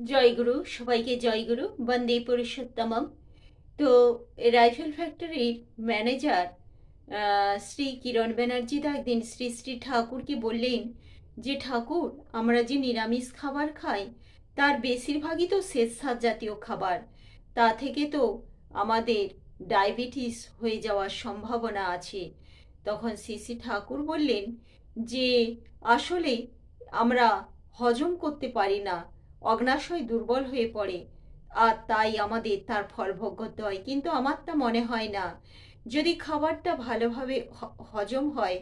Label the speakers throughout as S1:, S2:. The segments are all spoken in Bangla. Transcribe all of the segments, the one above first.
S1: জয়গুরু, সবাইকে জয়গুরু, বন্দে পুরুষোত্তমম। তো রাইফেল ফ্যাক্টরির ম্যানেজার শ্রী কিরণ ব্যানার্জি দা একদিন শ্রী শ্রী ঠাকুরকে বললেন যে ঠাকুর, আমরা যে নিরামিষ খাবার খাই তার বেশিরভাগই তো শ্বেতসার জাতীয় খাবার। তা থেকে তো আমাদের ডায়াবেটিস হয়ে যাওয়ার সম্ভাবনা আছে। তখন শ্রী শ্রী ঠাকুর বললেন যে আসলে আমরা হজম করতে পারি না, অগ্নাশয় দুর্বল হয়ে পড়ে, আর তাই আমাদের তার ফল ভোগ করতে হয়। কিন্তু আমার তা মনে হয় না। যদি খাবারটা ভালোভাবে হজম হয়,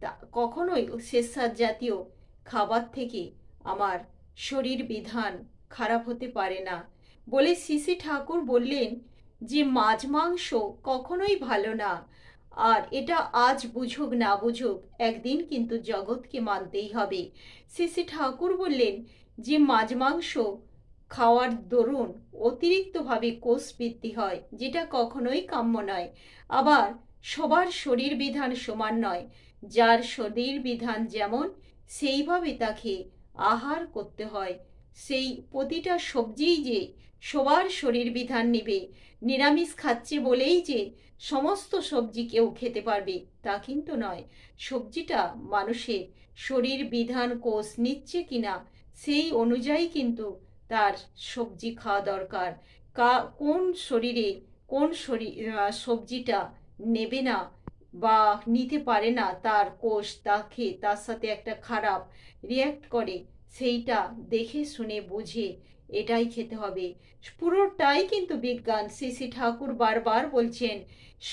S1: তা কখনোই শ্বেতসার জাতীয় খাবার থেকে আমার শরীর বিধান খারাপ হতে পারে না। বলে শ্রী ঠাকুর বললেন যে মাছ মাংস কখনোই ভালো না। আর এটা আজ বুঝুক না বুঝুক, একদিন কিন্তু জগৎকে মানতেই হবে। শ্রী ঠাকুর বললেন যে মাছ মাংস খাওয়ার দরুন অতিরিক্তভাবে কোষ বৃদ্ধি হয়, যেটা কখনোই কাম্য নয়। আবার সবার শরীর বিধান সমান নয়। যার শরীর বিধান যেমন, সেইভাবে তাকে আহার করতে হয়। সেই প্রতিটা সবজিই যে সবার শরীর বিধান নেবে, নিরামিষ খাচ্ছে বলেই যে সমস্ত সবজি কেউ খেতে পারবে তা কিন্তু নয়। সবজিটা মানুষের শরীর বিধান কোষ নিচ্ছে কিনা সেই অনুযায়ী কিন্তু তার সবজি খাওয়া দরকার। কোন শরীরে কোন সবজিটা নেবে না বা নিতে পারে না, তার কোষ তাকে তার সাথে একটা খারাপ রিয়্যাক্ট করে, সেইটা দেখে শুনে বুঝে এটাই খেতে হবে। পুরোটাই কিন্তু বিজ্ঞান। শ্রী ঠাকুর বারবার বলছেন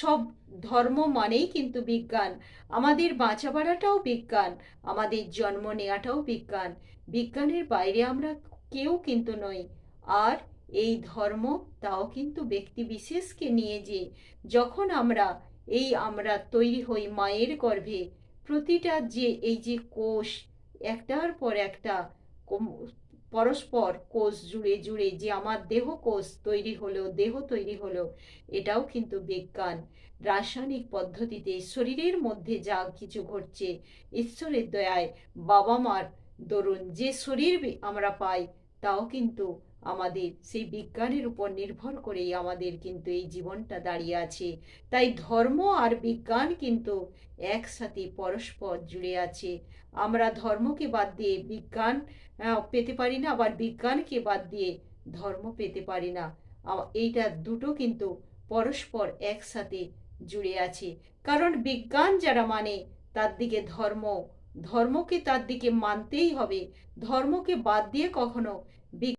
S1: সব ধর্ম মানেই কিন্তু বিজ্ঞান। আমাদের বাঁচা বাড়াটাও বিজ্ঞান, আমাদের জন্ম নেওয়াটাও বিজ্ঞান। বিজ্ঞানের বাইরে আমরা কেউ কিন্তু নই। আর এই ধর্ম, তাও কিন্তু ব্যক্তি বিশেষকে নিয়ে, যে যখন আমরা তৈরি হই মায়ের গর্ভে, প্রতিটা যে এই যে কোষ একটার পর একটা পরস্পর কোষ জুড়ে জুড়ে যে আমার দেহ কোষ তৈরি হলো, দেহ তৈরি হলো, এটাও কিন্তু বিজ্ঞান। রাসায়নিক পদ্ধতিতে শরীরের মধ্যে যা কিছু ঘটছে, ঈশ্বরের দয়ায় বাবা মার দরুন যে শরীর আমরা পাই, তাও কিন্তু আমাদের সেই বিজ্ঞানের উপর নির্ভর করেই আমাদের কিন্তু এই জীবনটা দাঁড়িয়ে আছে। তাই ধর্ম আর বিজ্ঞান কিন্তু একসাথে পরস্পর জুড়ে আছে। আমরা ধর্মকে বাদ দিয়ে বিজ্ঞান পেতে পারি না, আবার বিজ্ঞানকে বাদ দিয়ে ধর্ম পেতে পারি না। এইটা দুটো কিন্তু পরস্পর একসাথে জুড়ে আছে। কারণ বিজ্ঞান যারা মানে, তার দিকে ধর্মকে তার দিকে মানতেই হবে। ধর্মকে বাদ দিয়ে কখনো